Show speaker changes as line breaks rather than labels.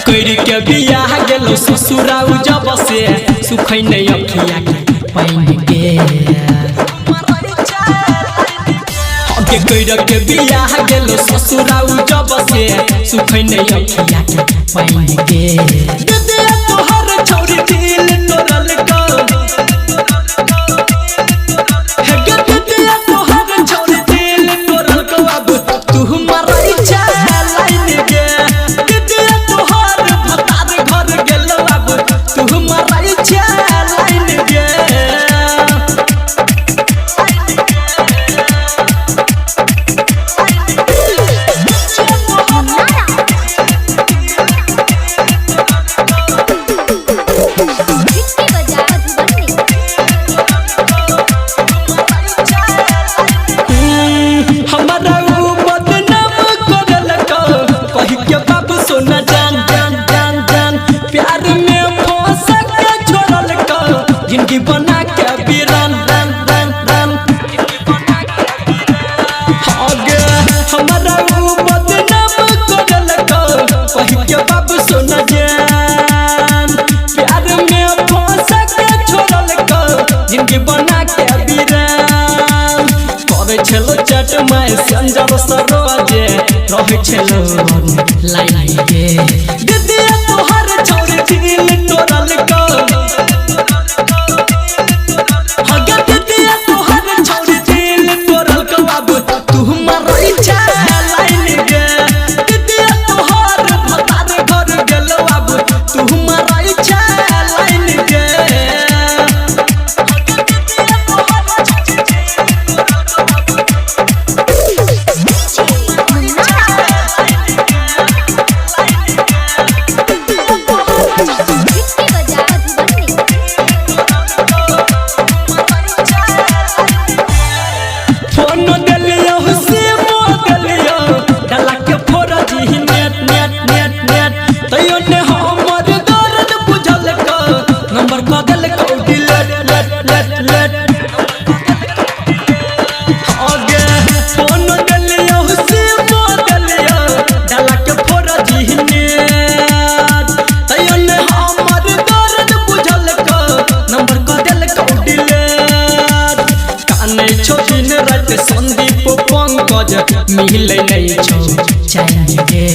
कइर के बियाह गेलो ससुराउ जब से सुखै नै अखिया के पाइन के के कइर के बियाह गेलो ससुराउ जब से सुखै नै अखिया के पाइन के दे तोहर छौरी दिल तोरल का जिंदगी बना के बीरान रन रन रन आगे हमारा बदनाम करल कहि के बाबू सोना जान प्यार में फंस के छोड़ल जिंदगी बना के बीरान करे छलो चट में संजर सरोजे रहे छलो लाइन के दीदी तोहर छोड़ दिल तोरल का संदीप पंकज मिले नहीं छौ चैन के